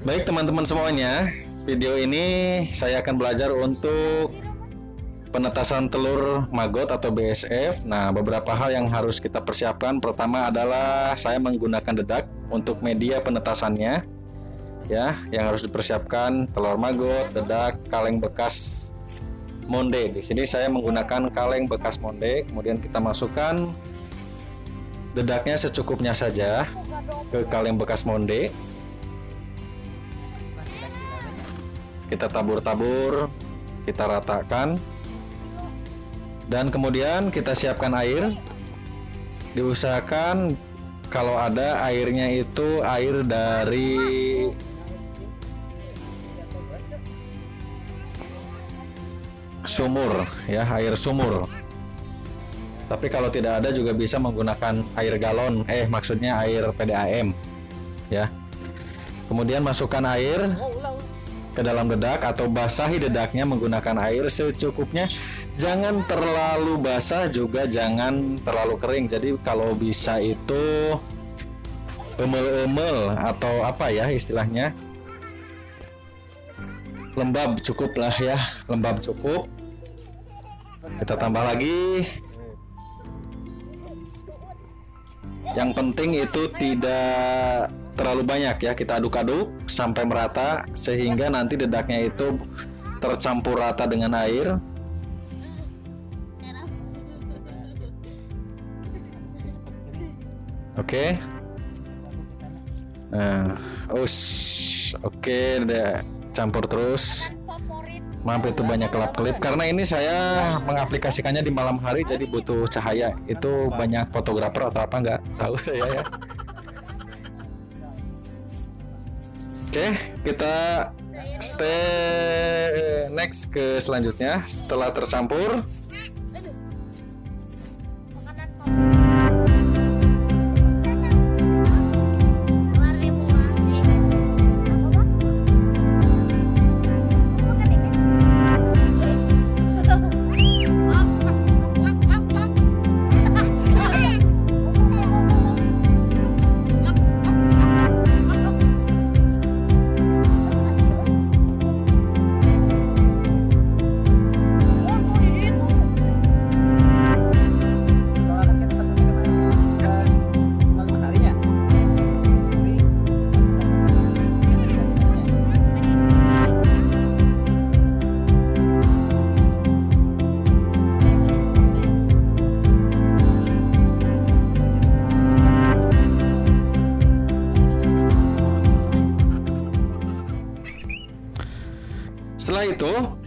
Baik teman-teman semuanya, video ini saya akan belajar untuk penetasan telur maggot atau BSF. Nah, beberapa hal yang harus kita persiapkan. Pertama adalah saya menggunakan dedak untuk media penetasannya. Ya, yang harus dipersiapkan telur maggot, dedak, kaleng bekas monde. Di sini saya menggunakan kaleng bekas monde. Kemudian kita masukkan dedaknya secukupnya saja ke kaleng bekas monde. Kita tabur-tabur, kita ratakan, dan kemudian kita siapkan air. Diusahakan kalau ada airnya itu air dari sumur, ya, air sumur. Tapi kalau tidak ada juga bisa menggunakan air galon, maksudnya air PDAM, ya. Kemudian masukkan air ke dalam dedak atau basahi dedaknya menggunakan air secukupnya. Jangan terlalu basah juga jangan terlalu kering. Jadi kalau bisa itu emel-emel atau apa ya istilahnya, lembab cukup lah ya, lembab cukup. Kita tambah lagi. Yang penting itu tidak terlalu banyak ya, kita aduk-aduk sampai merata sehingga nanti dedaknya itu tercampur rata dengan air. Oke. Nah, oke, udah campur terus. Maaf itu banyak kelap-kelip karena ini saya mengaplikasikannya di malam hari jadi butuh cahaya. Itu banyak fotografer atau apa nggak tahu saya ya. Oke, kita stay next ke selanjutnya. Setelah tercampur,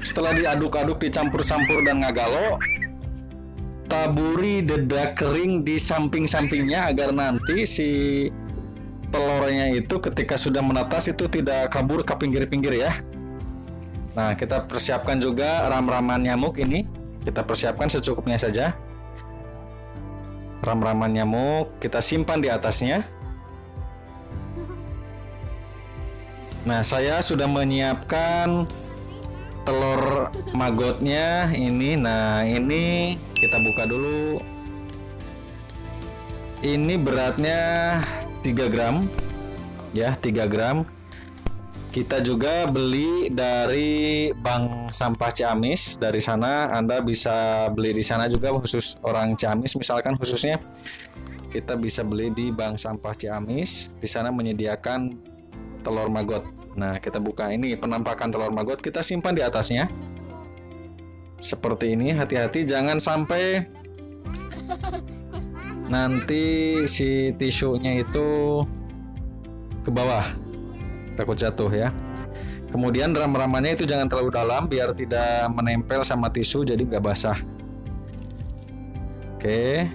setelah diaduk-aduk, dicampur-campur dan ngagalo, taburi dedak kering di samping-sampingnya agar nanti si telurnya itu ketika sudah menetas itu tidak kabur ke pinggir-pinggir ya. Nah, kita persiapkan juga ram-raman nyamuk ini. Kita persiapkan secukupnya saja. Ram-raman nyamuk kita simpan di atasnya. Nah, saya sudah menyiapkan telur maggotnya ini. Nah, ini kita buka dulu. Ini beratnya 3 gram ya, 3 gram. Kita juga beli dari Bank Sampah Ciamis. Dari sana Anda bisa beli di sana juga, khusus orang Ciamis misalkan khususnya. Kita bisa beli di Bank Sampah Ciamis. Di sana menyediakan telur maggot. Nah, kita buka ini penampakan telur maggot, kita simpan di atasnya. Seperti ini, hati-hati jangan sampai nanti si tisunya itu ke bawah. Takut jatuh ya. Kemudian ram-ramannya itu jangan terlalu dalam biar tidak menempel sama tisu jadi nggak basah. Oke.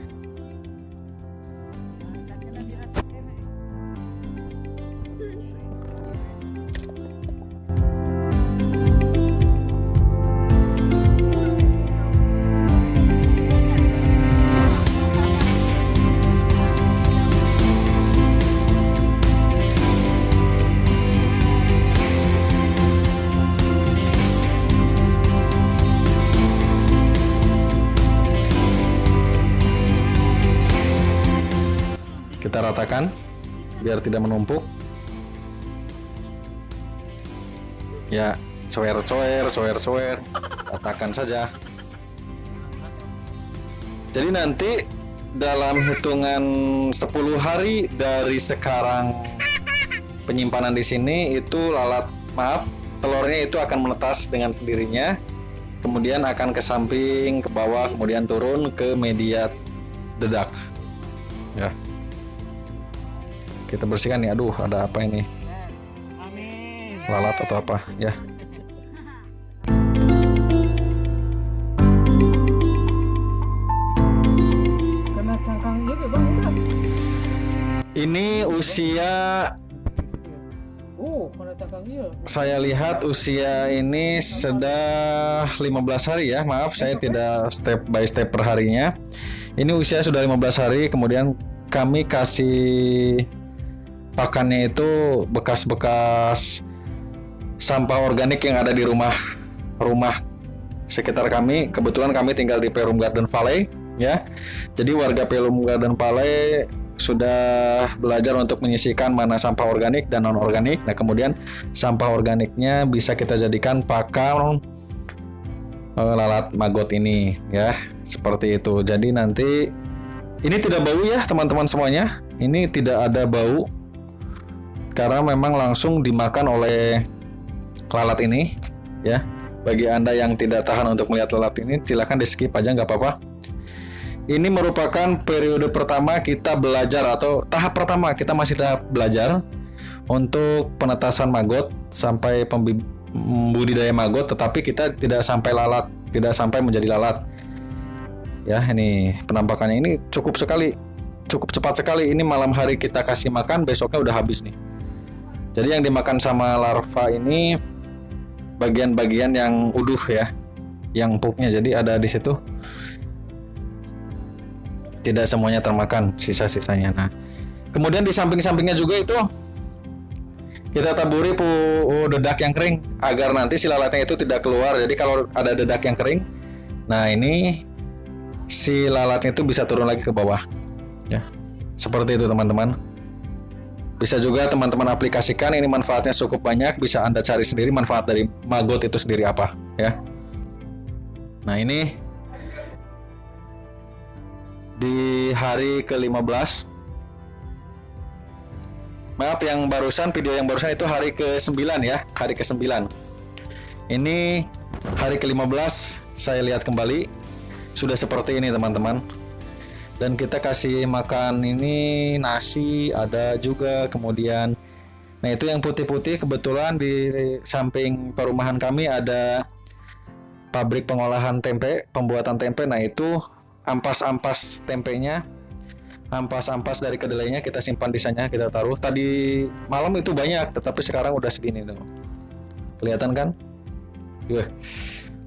Kita ratakan biar tidak menumpuk. Ya, coer, katakan saja. Jadi nanti dalam hitungan 10 hari dari sekarang penyimpanan di sini itu telurnya itu akan menetas dengan sendirinya. Kemudian akan ke samping, ke bawah, kemudian turun ke media dedak. Ya. Kita bersihkan nih. Aduh, ada apa ini? Lalat atau apa? Ya. Kena cangkang juga bang, udah. Ini usia Kena cangkangnya. saya lihat usia ini sudah 15 hari ya. Maaf, saya tidak step by step per harinya. Ini usia sudah 15 hari, kemudian kami kasih pakannya itu bekas-bekas sampah organik yang ada di rumah sekitar kami. Kebetulan kami tinggal di Perum Garden Valley ya. Jadi warga Perum Garden Valley sudah belajar untuk menyisihkan mana sampah organik dan non organik. Nah, kemudian sampah organiknya bisa kita jadikan pakan lalat maggot ini ya, seperti itu. Jadi nanti ini tidak bau ya teman-teman semuanya. Ini tidak ada bau karena memang langsung dimakan oleh lalat ini ya. Bagi Anda yang tidak tahan untuk melihat lalat ini, silakan di skip aja, nggak apa-apa. Ini merupakan periode pertama kita belajar, atau tahap pertama kita masih tahap belajar untuk penetasan maggot sampai budidaya maggot, tetapi kita tidak sampai menjadi lalat. Ya, ini penampakannya ini cukup cepat sekali. Ini malam hari kita kasih makan, besoknya udah habis nih. Jadi yang dimakan sama larva ini bagian-bagian yang uduh ya, yang pupnya. Jadi ada di situ. Tidak semuanya termakan, sisa-sisanya. Nah, kemudian di samping-sampingnya juga itu kita taburi dedak yang kering agar nanti si lalatnya itu tidak keluar. Jadi kalau ada dedak yang kering, nah ini si lalatnya itu bisa turun lagi ke bawah. Ya, seperti itu teman-teman. Bisa juga teman-teman aplikasikan, ini manfaatnya cukup banyak. Bisa Anda cari sendiri manfaat dari maggot itu sendiri apa ya. Nah, ini di hari ke-15. Maaf, video yang barusan itu hari ke-9 ya, hari ke-9. Ini hari ke-15 saya lihat kembali sudah seperti ini teman-teman. Dan kita kasih makan ini nasi ada juga, kemudian nah itu yang putih-putih kebetulan di samping perumahan kami ada pabrik pengolahan tempe, pembuatan tempe. Nah itu ampas-ampas tempenya, ampas-ampas dari kedelainya kita simpan di sana, kita taruh. Tadi malam itu banyak, tetapi sekarang udah segini tuh. Kelihatan kan?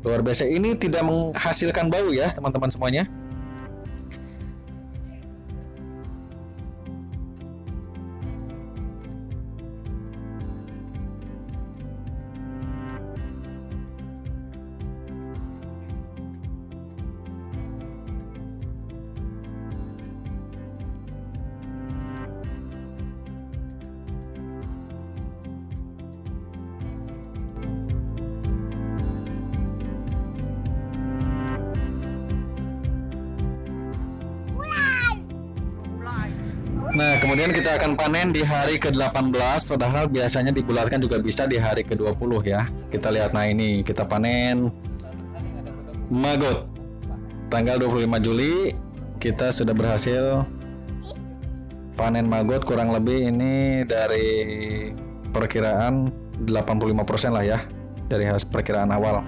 Luar biasa. Ini tidak menghasilkan bau ya teman-teman semuanya. Nah, kemudian kita akan panen di hari ke-18, padahal biasanya dibulatkan juga bisa di hari ke-20 ya. Kita lihat, nah ini kita panen maggot. Tanggal 25 Juli kita sudah berhasil panen maggot, kurang lebih ini dari perkiraan 85% lah ya, dari hasil perkiraan awal.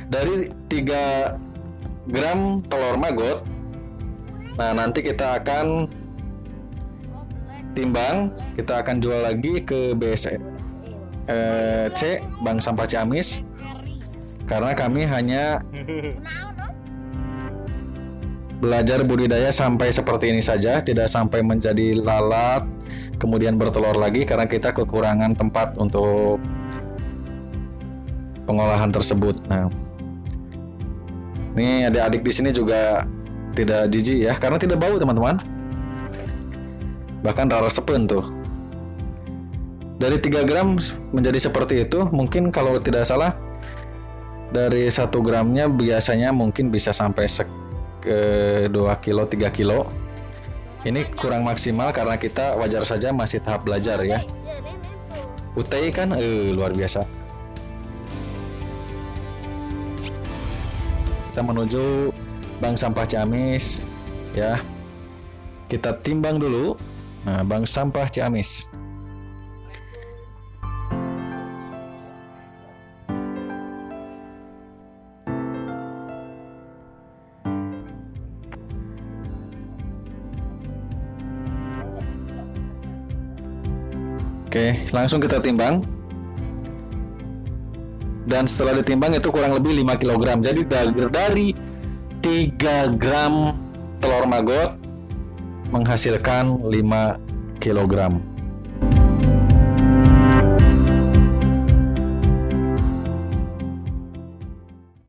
Dari 3 gram telur maggot, nah nanti kita akan timbang, kita akan jual lagi ke BSC Bank Sampah Ciamis, karena kami hanya belajar budidaya sampai seperti ini saja, tidak sampai menjadi lalat kemudian bertelur lagi, karena kita kekurangan tempat untuk pengolahan tersebut. Nah, ini adik-adik di sini juga tidak jijik ya, karena tidak bau teman-teman. Bahkan rara sepen tuh. Dari 3 gram menjadi seperti itu. Mungkin kalau tidak salah dari 1 gramnya biasanya mungkin bisa sampai 2 kilo 3 kilo. Ini kurang maksimal karena kita wajar saja masih tahap belajar ya. UTI kan luar biasa. Kita menuju Bank Sampah Ciamis ya. Kita timbang dulu. Nah, Bank Sampah Ciamis. Oke, langsung kita timbang. Dan setelah ditimbang itu kurang lebih 5 kg. Jadi dari 3 gram telur maggot menghasilkan 5 kg.